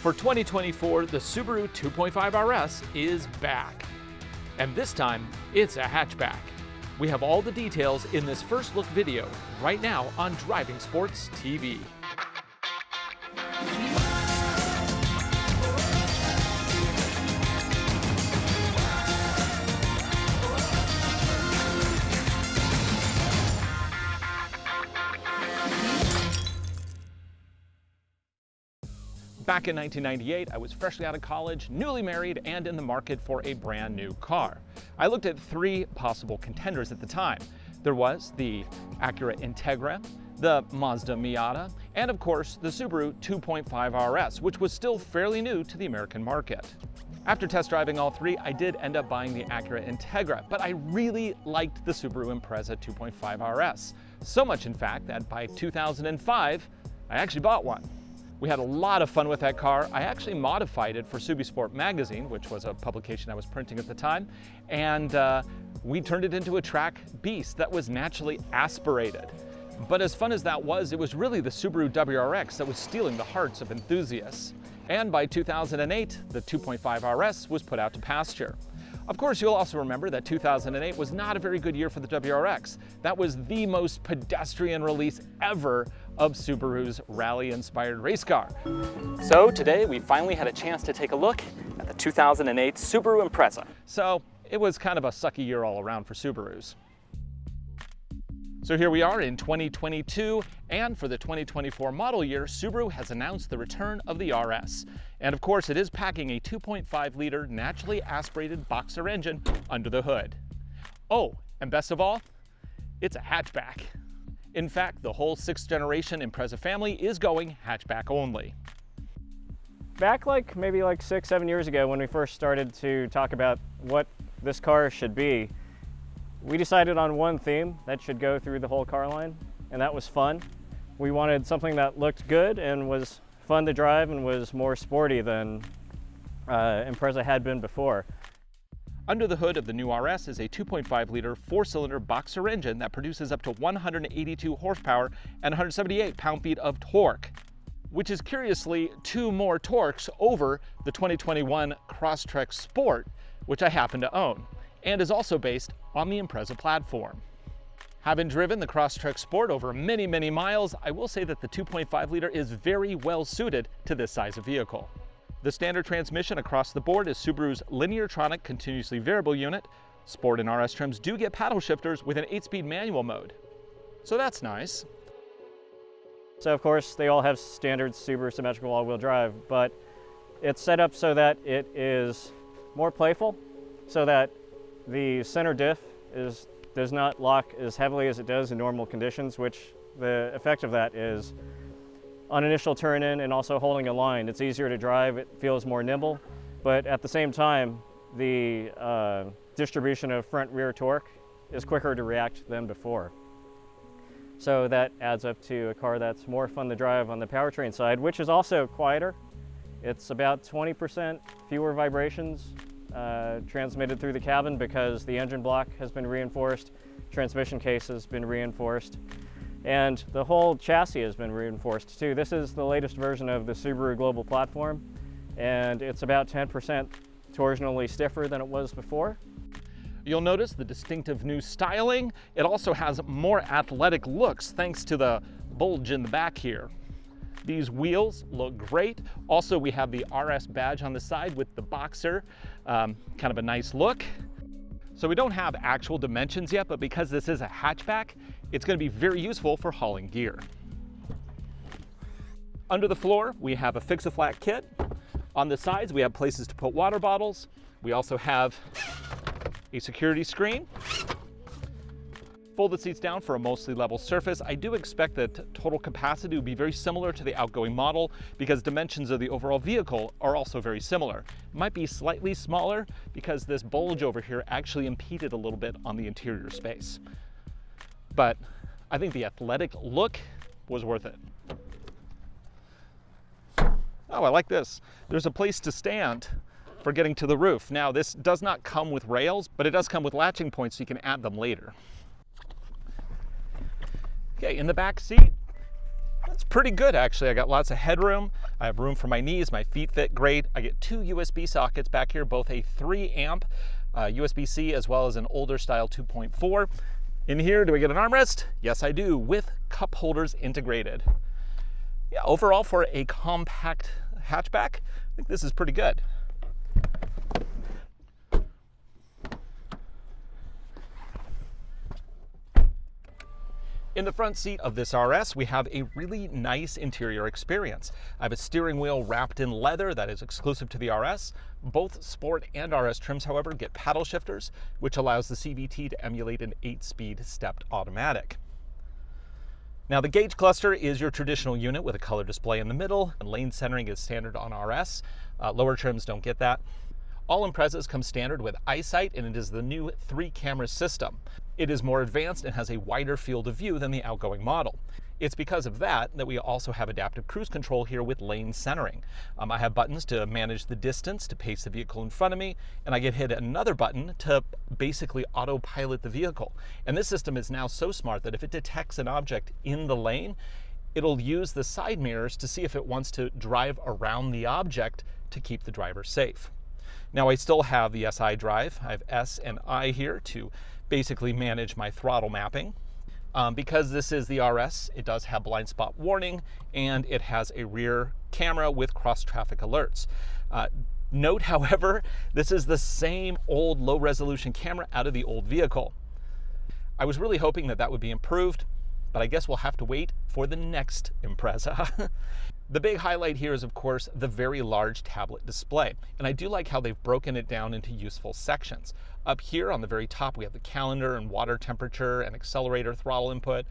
For 2024, the Subaru 2.5RS is back. And this time, it's a hatchback. We have all the details in this first look video right now on Driving Sports TV. Back in 1998, I was freshly out of college, newly married, and in the market for a brand new car. I looked at three possible contenders at the time. There was the Acura Integra, the Mazda Miata, and of course the Subaru 2.5RS, which was still fairly new to the American market. After test driving all three, I did end up buying the Acura Integra, but I really liked the Subaru Impreza 2.5RS. So much in fact that by 2005, I actually bought one. We had a lot of fun with that car. I actually modified it for Subisport magazine, which was a publication I was printing at the time, and we turned it into a track beast that was naturally aspirated. But as fun as that was, it was really the Subaru WRX that was stealing the hearts of enthusiasts. And by 2008, the 2.5RS was put out to pasture. Of course, you'll also remember that 2008 was not a very good year for the WRX. That was the most pedestrian release ever of Subaru's rally-inspired race car. So today we finally had a chance to take a look at the 2008 Subaru Impreza. So it was kind of a sucky year all around for Subarus. So here we are in 2022, and for the 2024 model year, Subaru has announced the return of the RS. And of course, it is packing a 2.5-liter naturally aspirated boxer engine under the hood. Oh, and best of all, it's a hatchback. In fact, the whole 6th generation Impreza family is going hatchback only. Back maybe 6-7 years ago, when we first started to talk about what this car should be, we decided on one theme that should go through the whole car line, and that was fun. We wanted something that looked good and was fun to drive and was more sporty than Impreza had been before. Under the hood of the new RS is a 2.5-liter 4-cylinder boxer engine that produces up to 182 horsepower and 178 pound-feet of torque, which is curiously 2 more torques over the 2021 Crosstrek Sport, which I happen to own, and is also based on the Impreza platform. Having driven the Crosstrek Sport over many, many miles, I will say that the 2.5-liter is very well suited to this size of vehicle. The standard transmission across the board is Subaru's Lineartronic continuously variable unit. Sport and RS trims do get paddle shifters with an 8-speed manual mode, so that's nice. So of course, they all have standard Subaru symmetrical all-wheel drive, but it's set up so that it is more playful, so that the center diff does not lock as heavily as it does in normal conditions, which the effect of that is on initial turn-in and also holding a line. It's easier to drive, it feels more nimble, but at the same time, the distribution of front-rear torque is quicker to react than before. So that adds up to a car that's more fun to drive on the powertrain side, which is also quieter. It's about 20% fewer vibrations transmitted through the cabin because the engine block has been reinforced, transmission case has been reinforced, and the whole chassis has been reinforced too. This is the latest version of the Subaru Global Platform, and it's about 10% torsionally stiffer than it was before. You'll notice the distinctive new styling. It also has more athletic looks thanks to the bulge in the back here. These wheels look great. Also, we have the RS badge on the side with the boxer, kind of a nice look. So we don't have actual dimensions yet, but because this is a hatchback, it's going to be very useful for hauling gear. Under the floor, we have a fix-a-flat kit. On the sides, we have places to put water bottles. We also have a security screen. Fold the seats down for a mostly level surface. I do expect that total capacity will be very similar to the outgoing model because dimensions of the overall vehicle are also very similar. It might be slightly smaller because this bulge over here actually impeded a little bit on the interior space. But I think the athletic look was worth it. Oh, I like this. There's a place to stand for getting to the roof. Now, this does not come with rails, but it does come with latching points so you can add them later. Okay, in the back seat, It's pretty good, actually. I got lots of headroom. I have room for my knees. My feet fit great. I get 2 USB sockets back here, both a 3 amp USB-C as well as an older style 2.4. In here, do I get an armrest? Yes, I do, with cup holders integrated. Yeah, overall for a compact hatchback, I think this is pretty good. In the front seat of this RS, we have a really nice interior experience. I have a steering wheel wrapped in leather that is exclusive to the RS. Both Sport and RS trims, however, get paddle shifters, which allows the CVT to emulate an 8-speed stepped automatic. Now, the gauge cluster is your traditional unit with a color display in the middle, and lane centering is standard on RS. Lower trims don't get that. All Imprezas come standard with EyeSight, and it is the new 3-camera system. It is more advanced and has a wider field of view than the outgoing model. It's because of that we also have adaptive cruise control here with lane centering. I have buttons to manage the distance, to pace the vehicle in front of me, and I can hit another button to basically autopilot the vehicle. And this system is now so smart that if it detects an object in the lane, it'll use the side mirrors to see if it wants to drive around the object to keep the driver safe. Now, I still have the SI drive. I have S and I here to basically manage my throttle mapping. Because this is the RS, it does have blind spot warning, and it has a rear camera with cross-traffic alerts. Note, however, this is the same old low-resolution camera out of the old vehicle. I was really hoping that that would be improved, but I guess we'll have to wait for the next Impreza. The big highlight here is, of course, the very large tablet display, and I do like how they've broken it down into useful sections. Up here on the very top, we have the calendar and water temperature and accelerator throttle input,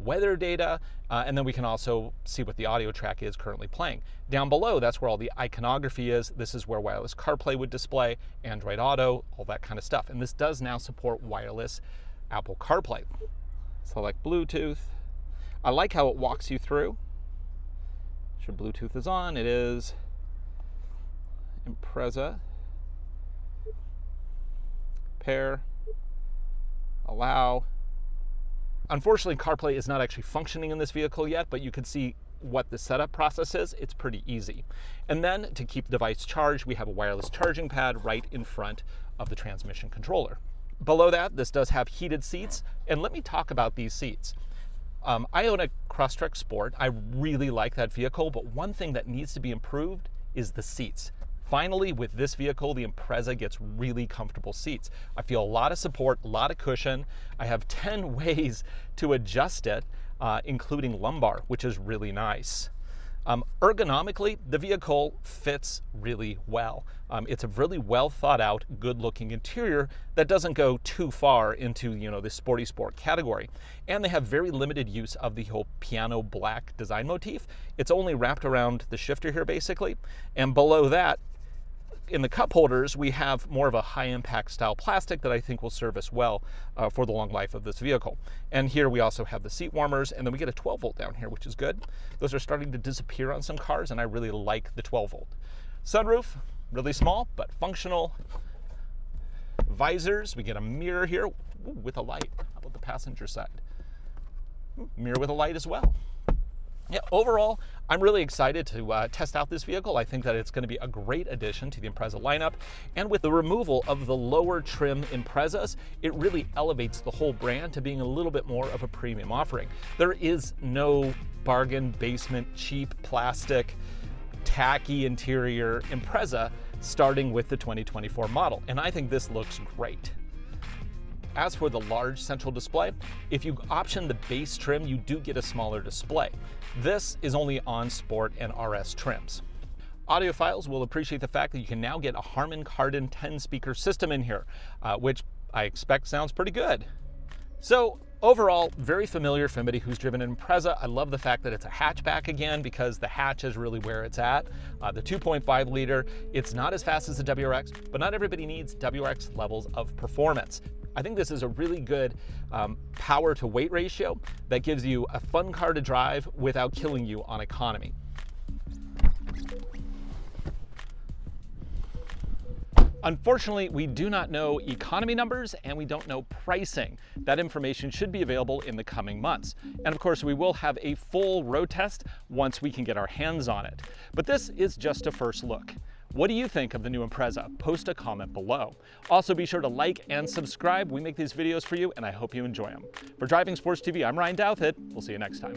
weather data, and then we can also see what the audio track is currently playing. Down below, that's where all the iconography is. This is where wireless CarPlay would display, Android Auto, all that kind of stuff. And this does now support wireless Apple CarPlay. Select Bluetooth. I like how it walks you through. Sure, Bluetooth is on. It is Impreza. Pair. Allow. Unfortunately, CarPlay is not actually functioning in this vehicle yet, but you can see what the setup process is. It's pretty easy. And then to keep the device charged, we have a wireless charging pad right in front of the transmission controller. Below that, this does have heated seats. And let me talk about these seats. I own a Crosstrek Sport. I really like that vehicle, but one thing that needs to be improved is the seats. Finally, with this vehicle, the Impreza gets really comfortable seats. I feel a lot of support, a lot of cushion. I have 10 ways to adjust it, including lumbar, which is really nice. Ergonomically, the vehicle fits really well. It's a really well thought out, good looking interior that doesn't go too far into, the sporty sport category. And they have very limited use of the whole piano black design motif. It's only wrapped around the shifter here basically. And below that, in the cup holders, we have more of a high impact style plastic that I think will serve us well for the long life of this vehicle. And here we also have the seat warmers, and then we get a 12 volt down here, which is good. Those are starting to disappear on some cars, and I really like the 12 volt. Sunroof, really small, but functional. Visors, we get a mirror here with a light. How about the passenger side? Mirror with a light as well. Yeah, overall, I'm really excited to test out this vehicle. I think that it's going to be a great addition to the Impreza lineup. And with the removal of the lower trim Imprezas, it really elevates the whole brand to being a little bit more of a premium offering. There is no bargain basement, cheap plastic, tacky interior Impreza starting with the 2024 model. And I think this looks great. As for the large central display, if you option the base trim, you do get a smaller display. This is only on Sport and RS trims. Audiophiles will appreciate the fact that you can now get a Harman Kardon 10-speaker system in here, which I expect sounds pretty good. So overall, very familiar for anybody who's driven an Impreza. I love the fact that it's a hatchback again, because the hatch is really where it's at. The 2.5 liter, it's not as fast as the WRX, but not everybody needs WRX levels of performance. I think this is a really good power to weight ratio that gives you a fun car to drive without killing you on economy. Unfortunately, we do not know economy numbers and we don't know pricing. That information should be available in the coming months. And of course, we will have a full road test once we can get our hands on it. But this is just a first look. What do you think of the new Impreza? Post a comment below. Also, be sure to like and subscribe. We make these videos for you and I hope you enjoy them. For Driving Sports TV, I'm Ryan Douthit. We'll see you next time.